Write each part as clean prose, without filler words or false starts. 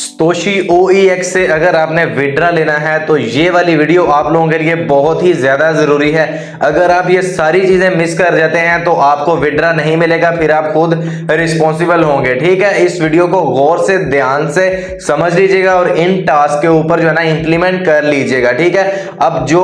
Satoshi OEX से अगर आपने विड्रा लेना है तो ये वाली वीडियो आप लोगों के लिए बहुत ही ज्यादा जरूरी है। अगर आप ये सारी चीजें मिस कर जाते हैं तो आपको विड्रा नहीं मिलेगा, फिर आप खुद रिस्पॉन्सिबल होंगे। ठीक है, इस वीडियो को गौर से ध्यान से समझ लीजिएगा और इन टास्क के ऊपर जो है ना इंप्लीमेंट कर लीजिएगा। ठीक है, अब जो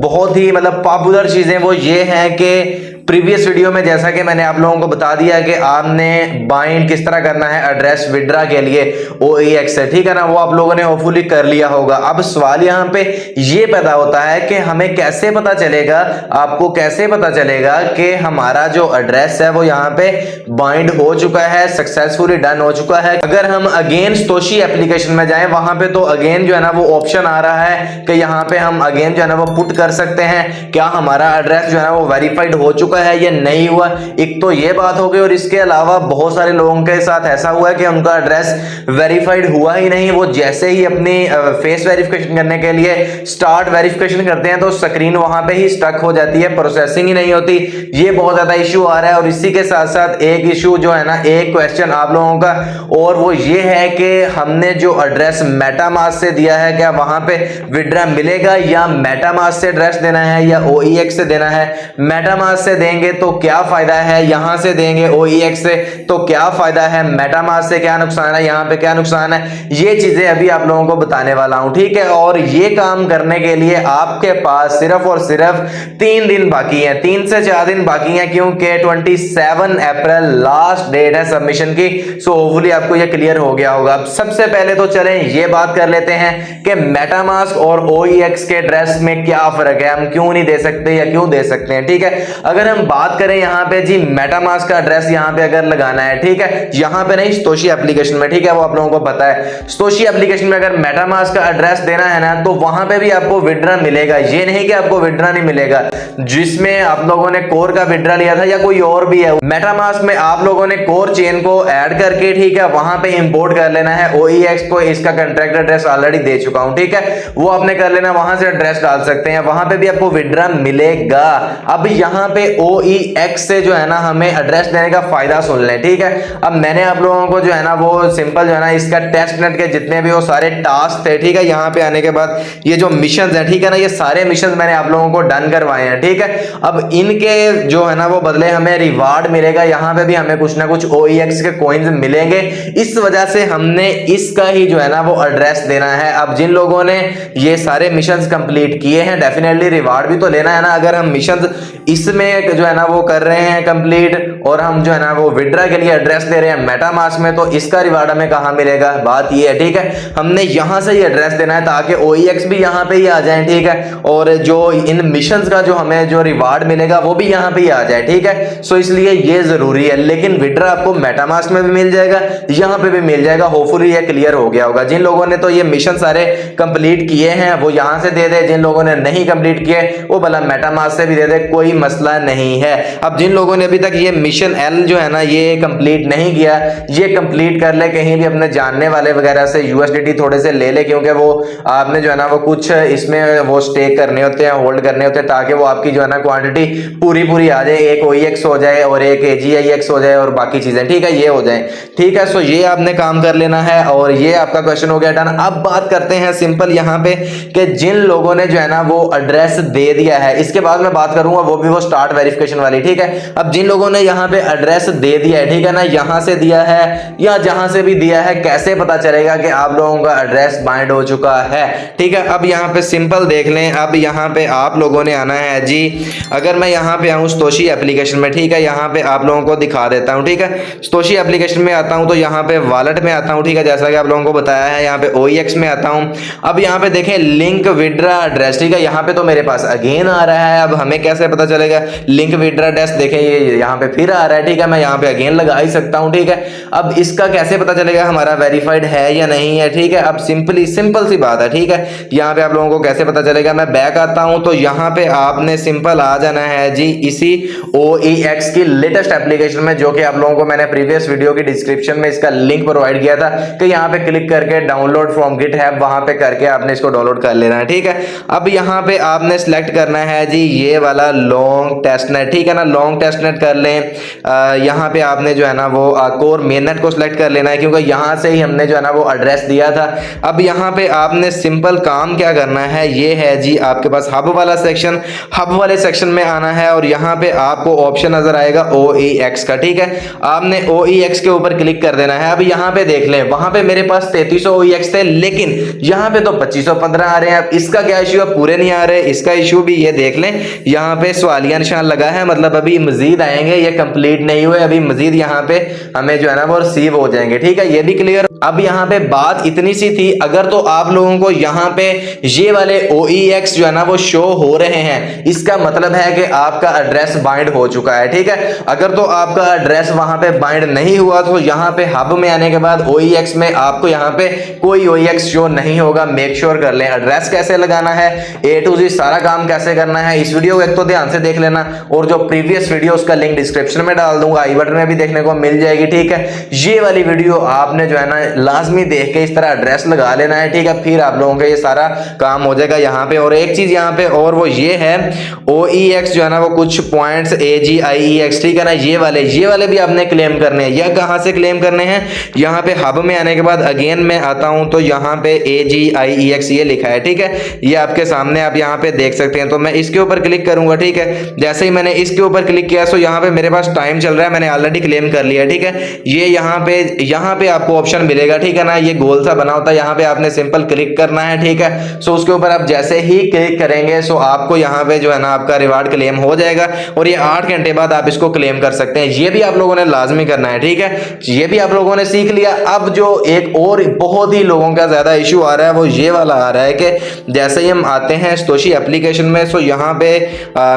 बहुत ही मतलब पॉपुलर चीजें वो ये है कि प्रीवियस वीडियो में जैसा कि मैंने आप लोगों को बता दिया कि आपने बाइंड किस तरह करना है एड्रेस विड्रा के लिए OEX से, ठीक है ना, वो आप लोगों ने होपफुली कर लिया होगा। अब सवाल यहां पे ये पैदा होता है कि हमें कैसे पता चलेगा, आपको कैसे पता चलेगा कि हमारा जो एड्रेस है वो यहाँ पे बाइंड हो चुका है, सक्सेसफुली डन हो चुका है। अगर हम अगेन Satoshi एप्लीकेशन में जाएं वहां पे तो अगेन जो है ना वो ऑप्शन आ रहा है कि यहाँ पे हम अगेन जो है ना वो पुट कर सकते हैं क्या हमारा एड्रेस जो है ना वो वेरीफाइड हो चुका है या नहीं हुआ। एक तो ये बात हो गई और इसके अलावा बहुत सारे लोगों के साथ ऐसा हुआ है कि उनका एड्रेस वेरीफाइड हुआ ही नहीं। वो जैसे ही अपनी फेस वेरिफिकेशन करने के लिए स्टार्ट वेरिफिकेशन करते हैं तो स्क्रीन वहां पे ही स्टक हो जाती है, प्रोसेसिंग ही नहीं होती। ये बहुत ज्यादा इश्यू आ रहा है। और इसी के साथ साथ एक इश्यू जो है ना, एक क्वेश्चन आप लोगों का और वो ये है कि हमने जो एड्रेस मेटामास्क से दिया है क्या वहां पे विड्रा मिलेगा, या मेटामास्क से एड्रेस देना है या OEX से देना है। मेटामास्क से देंगे तो क्या फायदा है, यहां से देंगे OEX से तो क्या फायदा है, मेटामास्क से क्या नुकसान है, यहां पे क्या नुकसान है, ये चीजें अभी आप लोगों को बताने वाला हूं। ठीक है, और ये काम करने के लिए आपके पास सिर्फ और सिर्फ 3 दिन बाकी है, 3 से 4 दिन बाकी है, क्योंकि 27 अप्रैल लास्ट डेट है सबमिशन की। सो होपफुली आपको ये क्लियर हो गया होगा। अब सबसे पहले तो चलें ये बात कर लेते हैं कि मेटामास्क और OEX के एड्रेस में क्या फर्क है, हम क्यों नहीं दे सकते या क्यों दे सकते हैं। ठीक है, अगर हम बात करें यहाँ पे जी मेटामास्क का एड्रेस यहाँ पे अगर लगाना है, ठीक है, यहाँ पे नहीं Satoshi एप्लीकेशन में, ठीक है, वो आप लोगों को पता है। Satoshi एप्लीकेशन में अगर मेटामास्क का एड्रेस देना है ना तो वहां पे भी आपको विड्रा मिलेगा। ये नहीं कि आपको विड्रा नहीं मिलेगा। जिसमें आप लोगों ने कोर का विड्रा लिया था या कोई और भी है, मेटामास्क में आप लोगों ने कोर चेन को ऐड करके, ठीक है, वहां पे इंपोर्ट कर लेना है। OEX को इसका कॉन्ट्रैक्ट एड्रेस ऑलरेडी दे चुका हूं, ठीक है, वो आपने कर लेना, वहां से एड्रेस डाल सकते हैं, वहां पे भी आपको विड्रा मिलेगा। अब यहाँ पे OEX से जो है ना हमें एड्रेस देने का फायदा सुन लें। ठीक है, अब मैंने आप लोगों को जो है ना वो सिंपल जो है ना इसका टेस्ट नेट के जितने भी वो सारे टास्क थे, ठीक है, यहाँ पे आने के बाद ये जो मिशन है, ठीक है ना, ये सारे मिशन मैंने आप लोगों को डन करवाए हैं। ठीक है, अब इनके जो है ना वो बदले हमें रिवार्ड मिलेगा, यहाँ पे भी हमें कुछ ना कुछ OEX के कॉइन्स मिलेंगे। इस वजह से हमने इसका ही जो है ना वो एड्रेस देना है। अब जिन लोगों ने ये सारे मिशन कंप्लीट किए हैं डेफिनेटली रिवार्ड भी तो लेना है ना। अगर हम मिशन इसमें जो है ना वो कर रहे हैं कंप्लीट और हम जो है ना वो विड्रा के लिए एड्रेस दे रहे हैं मेटामास्क में, तो इसका रिवार्ड हमें कहां मिलेगा, बात ये है। ठीक है, हमने यहां से ही एड्रेस देना है ताकि OEX भी यहां पे ही आ जाए। ठीक है, और जो इन मिशंस का जो हमें जो रिवार्ड मिलेगा वो भी यहां पे ही आ जाए। ठीक है, सो इसलिए ये जरूरी है। लेकिन विड्रा आपको मेटामास्क में भी मिल जाएगा, यहां पे भी मिल जाएगा। होपफुली ये क्लियर हो गया होगा। जिन लोगों ने तो ये मिशन सारे कंप्लीट किए हैं वो यहां से दे दे, जिन लोगों ने नहीं कंप्लीट किए वो भला मेटामास्क से भी दे दे, कोई मसला नहीं है। अब जिन लोगों ने अभी तक ये मिशन L जो है ना ये कंप्लीट नहीं किया, ये कंप्लीट कर ले, कहीं भी अपने जानने वाले वगैरह से USDT थोड़े से ले ले, क्योंकि वो आपने जो है ना वो कुछ इसमें वो स्टेक करने होते हैं, होल्ड करने होते हैं, ताकि वो आपकी जो है ना क्वांटिटी पूरी आ जाए, एक OEX हो जाए और एक AGIX हो जाए और बाकी चीजें, ठीक है, ये हो जाए। ठीक है, सो ये आपने काम कर लेना है और ये आपका क्वेश्चन हो गया डन। अब बात करते हैं सिंपल यहाँ पे कि जिन लोगों ने जो है ना वो एड्रेस दे दिया है, इसके बाद मैं बात करूंगा वो भी वो स्टार्ट वेरिफिकेशन वाली। ठीक है, अब जिन लोगों ने यहाँ पे एड्रेस दे दिया है, ठीक है ना, यहां से दिया है या जहां से भी दिया है, कैसे पता चलेगा कि आप लोगों का एड्रेस बाइंड हो चुका है। ठीक है, अब यहाँ पे सिंपल देख लें। अब यहाँ पे आप लोगों ने आना है जी, अगर मैं यहाँ पे आऊँ Satoshi एप्लीकेशन में, ठीक है, यहाँ पे आप लोगों को दिखा देता हूँ। ठीक है, Satoshi एप्लीकेशन में आता हूँ तो यहाँ पे वॉलेट में आता हूँ, ठीक है, जैसा कि आप लोगों को बताया है। यहाँ पे OEX में आता हूँ। अब यहाँ पे देखें लिंक विड्रा एड्रेस, ठीक है, यहाँ पे तो मेरे पास अगेन आ रहा है। अब हमें कैसे पता चलेगा लिंक विड्रा एड्रेस, देखें ये यहाँ पे फिर आ रहा है। ठीक है, मैं यहाँ पे अगेन लगा ही सकता हूँ। ठीक है, अब इसका कैसे पता चलेगा हमारा वेरीफाइड है या नहीं है। ठीक है, अब सिंपल सी बात है। ठीक है, यहाँ पे आप लोगों को कैसे पता चलेगा, मैं बैक आता हूँ तो यहाँ पे आपने सिंपल आ जाना है जी इसी OEX की लेटेस्ट एप्लीकेशन में, जो कि आप लोगों को मैंने प्रीवियस वीडियो की डिस्क्रिप्शन में इसका लिंक प्रोवाइड किया था कि यहाँ पे क्लिक करके डाउनलोड फ्रॉम गिटहब, वहां पे करके आपने इसको डाउनलोड कर लेना है। ठीक है, अब यहाँ पे आपने सिलेक्ट करना है जी ये वाला लॉन्ग टेस्ट नेट, ठीक है ना, लॉन्ग टेस्ट नेट कर लें। यहाँ पे आपने जो है ना वो कोर मेन नेट को सिलेक्ट कर लेना है, क्योंकि यहाँ से ही हमने जो है ना वो एड्रेस दिया था। अब यहाँ पे आपने सिंपल काम क्या करना है, ये है जी आपके पास हब वाला सेक्शन, हब वाले सेक्शन में आना है और यहाँ पे आपको ऑप्शन नजर आएगा OEX का, ठीक है। आपने OEX के ऊपर क्लिक कर देना है। अब यहाँ पे देख लें, वहां पे मेरे पास 3300 OEX थे, लेकिन यहाँ पे तो 2515 आ रहे हैं। अब इसका क्या इश्यू है, पूरे नहीं आ रहे। इसका इश्यू भी ये देख लें, यहाँ पे सवालिया निशान लगा है, मतलब अभी मजीद आएंगे, ये कंप्लीट नहीं हुए, अभी मजीद यहाँ पे हमें जो है ना वो रिसीव हो जाएंगे, ठीक है, ये भी क्लियर। अब यहाँ पे बात इतनी सी थी, अगर तो आप लोगों को यहाँ पे ये वाले OEX जो है ना वो शो हो रहे हैं, इसका मतलब है कि आपका एड्रेस बाइंड हो चुका है, ठीक है। अगर तो आपका एड्रेस वहां पे बाइंड नहीं हुआ तो यहाँ पे हब में आने के बाद OEX में आपको यहाँ पे कोई OEX शो नहीं होगा। मेक श्योर कर लें। एड्रेस कैसे लगाना है, A to Z सारा काम कैसे करना है, इस वीडियो को एक तो ध्यान से देख लेना, और जो प्रीवियस वीडियो उसका लिंक डिस्क्रिप्शन में डाल दूंगा, आई बटन में भी देखने को मिल जाएगी, ठीक है। ये वाली वीडियो आपने जो है ना लाजमी देख के इस तरह एड्रेस लगा लेना है, ठीक है, फिर आप लोगों का ये सारा काम हो जाएगा यहाँ पे। और एक चीज यहाँ पे और वो ये है, OEX जो है ना वो कुछ पॉइंट्स AGIEX, ठीक है ना, ये वाले भी आपने क्लेम करने हैं। यह कहाँ से क्लेम करने हैं, यहाँ पे हब में आने के बाद अगेन मैं आता हूँ तो यहाँ पे AGIEX ये लिखा है, ठीक है, ये आपके सामने आप यहाँ पे देख सकते हैं। तो मैं इसके ऊपर क्लिक करूंगा, ठीक है। जैसे ही मैंने इसके ऊपर क्लिक किया तो यहाँ पे मेरे पास टाइम चल रहा है, मैंने ऑलरेडी क्लेम कर लिया, ठीक है। ये यहाँ पे आपको ऑप्शन मिलेगा, ठीक है ना, ये गोल सा बना होता है, यहाँ पे आपने सिंपल क्लिक करना है, ठीक है। सो उसके ऊपर आप जैसे ही क्लिक करेंगे सो आपको यहाँ पे जो है ना आपका रिवार्ड क्लेम हो जाएगा, और ये 8 घंटे बाद आप इसको क्लेम कर सकते हैं। ये भी आप लोगों ने लाजमी करना है, ठीक है, ये भी आप लोगों ने सीख लिया। अब जो एक और बहुत ही लोगों का ज्यादा इशू आ रहा है वो ये वाला आ रहा है कि जैसे ही हम आते हैं Satoshi एप्लीकेशन में, सो यहाँ पे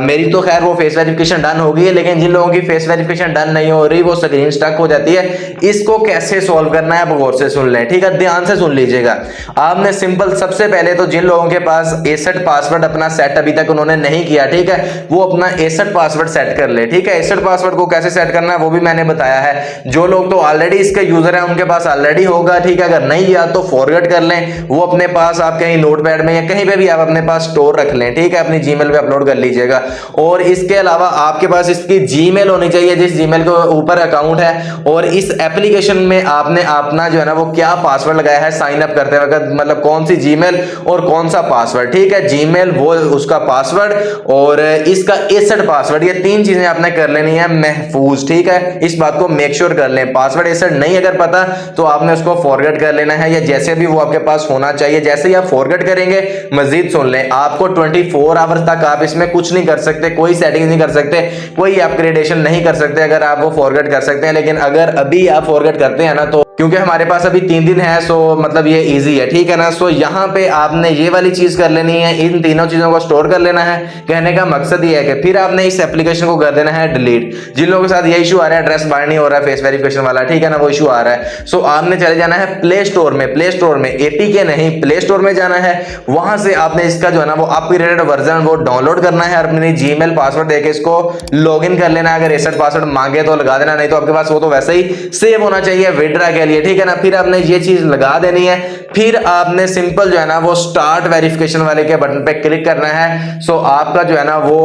मेरी तो खैर वो फेस वेरिफिकेशन डन हो गई है, लेकिन जिन लोगों की फेस वेरिफिकेशन डन नहीं हो रही वो स्क्रीन स्टक हो जाती है। इसको कैसे सॉल्व करना है आप गौर से सुन लें, ठीक है, ध्यान से सुन लीजिएगा। आपने सिंपल सबसे पहले तो जिन लोगों के पास एसेट पासवर्ड अपना सेट अभी तक उन्होंने नहीं किया, ठीक है, वो अपना एसेट पासवर्ड सेट कर ले, ठीक है। एसेट पासवर्ड को कैसे सेट करना है वो भी मैंने बताया है। जो लोग तो ऑलरेडी इसके यूजर हैं उनके पास ऑलरेडी होगा, ठीक है, अगर नहीं याद तो फॉरवर्ड कर लें, वो अपने पास आप कहीं नोटपैड में या कहीं पे भी आप अपने पास स्टोर रख लें, ठीक है, अपनी जीमेल पे अपलोड कर लीजिएगा। और इसके अलावा आपके पास इसकी जीमेल होनी चाहिए जिस जीमेल के ऊपर अकाउंट है, और इस एप्लीकेशन में आपने अपना जो है ना वो क्या पासवर्ड लगाया है साइन अप करते वक्त, मतलब कौन सी जीमेल और कौन सा पासवर्ड, ठीक है, जीमेल वो उसका पासवर्ड और इसका एसेट पासवर्ड, ये 3 चीजें आपने कर लेनी है महफूज, ठीक है। इस बात को मेक श्योर कर लें। पासवर्ड एसेट नहीं अगर पता तो आपने उसको फॉरगेट कर लेना है, या जैसे भी वो आपके पास होना चाहिए। जैसे ही आप फॉरगेट करेंगे, मजीद सुन लें, आपको 24 आवर्स तक आप इसमें कुछ नहीं कर सकते, कोई सेटिंग नहीं कर सकते, कोई अपग्रेडेशन नहीं कर सकते अगर आप वो फॉरगेट कर सकते हैं। लेकिन अगर अभी आप फॉरगेट करते हैं ना, तो क्योंकि हमारे पास अभी 3 दिन है, सो मतलब ये इजी है, ठीक है ना। सो यहाँ पे आपने ये वाली चीज कर लेनी है, इन तीनों चीजों को स्टोर कर लेना है। कहने का मकसद ये है कि फिर आपने इस एप्लीकेशन को कर देना है डिलीट। जिन लोगों के साथ ये इशू आ रहा है, एड्रेस बाइंड नहीं हो रहा है, फेस वेरिफिकेशन वाला, ठीक है ना, वो इशू आ रहा है, सो आपने चले जाना है प्ले स्टोर में। प्ले स्टोर में APK नहीं, प्ले स्टोर में जाना है। वहां से आपने इसका जो है ना वो अपग्रेडेड वर्जन वो डाउनलोड करना है, अपनी जीमेल पासवर्ड देके इसको लॉगिन कर लेना है। अगर एसेट पासवर्ड मांगे तो लगा देना, नहीं तो आपके पास वो तो वैसे ही सेव होना चाहिए विड्रा के लिए, ठीक है ना। फिर आपने ये चीज लगा देनी है, फिर आपने सिंपल जो है ना वो स्टार्ट वेरिफिकेशन वाले के बटन पे क्लिक करना है। सो आपका जो है ना वो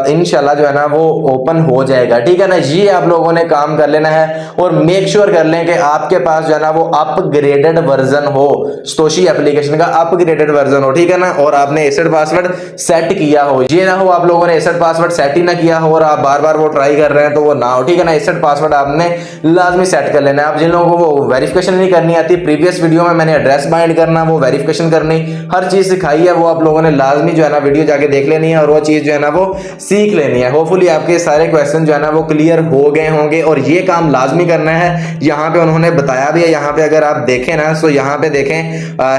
इंशाल्लाह जो है ना वो ओपन हो जाएगा, ठीक है ना। ये आप लोगों ने काम कर लेना है, और मेक श्योर कर लें कि आपके पास जो है ना वो अपग्रेडेड वर्जन हो, Satoshi एप्लीकेशन का अपग्रेडेड वर्जन हो, ठीक है ना। और आपने एसेट पासवर्ड सेट किया हो, ये ना हो आप लोगों ने एसेट पासवर्ड सेट ही ना किया हो और आप बार बार वो ट्राई कर रहे हैं, तो वो ना हो, ठीक है ना। एसेट पासवर्ड आपने लाजमी सेट कर लेना है। आप जिन लोगों को वो वेरिफिकेशन नहीं करनी आती, प्रीवियस वीडियो में मैंने एड्रेस बाइंड करना, वो वेरिफिकेशन करनी, हर चीज सिखाई है, वो आप लोगों ने लाजमी जो है ना वीडियो जाके देख लेनी है और वो चीज जो है ना वो सीख लेनी है। होपफुली आपके सारे क्वेश्चन जो है ना वो क्लियर हो गए होंगे, और ये काम लाजमी करना है। यहाँ पे उन्होंने बताया भी है, यहाँ पे अगर आप देखें ना, सो यहाँ पे देखें,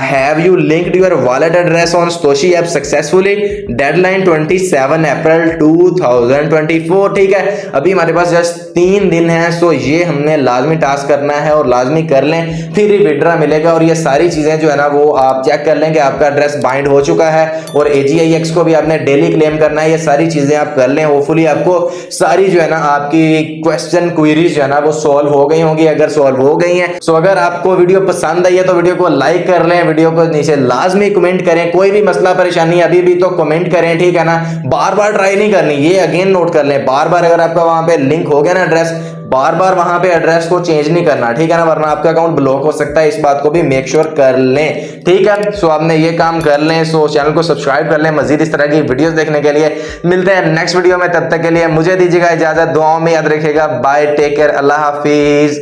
have you linked your wallet address on Satoshi app successfully, deadline 27 अप्रैल 2024, ठीक है। अभी हमारे पास जस्ट 3 दिन है, सो ये हमने लाजमी टास्क करना है और लाजमी कर लें, फिर ही विड्रा मिलेगा। और ये सारी चीजें जो है ना वो आप चेक कर लें कि आपका एड्रेस बाइंड हो चुका है, और AGIX को भी आपने डेली क्लेम करना है। ये सारी चीजें आप कर लें, होपफुली आपको सारी जो है ना आपकी क्वेश्चन क्वेरीज जो है ना वो सॉल्व हो गई होंगी। अगर सॉल्व हो गई हैं तो अगर आपको वीडियो पसंद आई है तो वीडियो को लाइक कर लें, वीडियो को नीचे लाजमी कमेंट करें। कोई भी मसला परेशानी अभी भी तो कमेंट करें, ठीक है ना, बार बार ट्राई नहीं करनी, ये अगेन नोट कर लें। बार बार अगर आपका वहां पे लिंक हो गया ना एड्रेस, बार बार वहां पे एड्रेस को चेंज नहीं करना, ठीक है ना, वरना आपका अकाउंट ब्लॉक हो सकता है। इस बात को भी मेक श्योर कर लें, ठीक है। सो आपने ये काम कर लें, सो चैनल को सब्सक्राइब कर लें मजीद इस तरह की वीडियोस देखने के लिए। मिलते हैं नेक्स्ट वीडियो में, तब तक के लिए मुझे दीजिएगा इजाजत, दुआओं में याद रखिएगा। बाय, टेक केयर, अल्लाह हाफिज।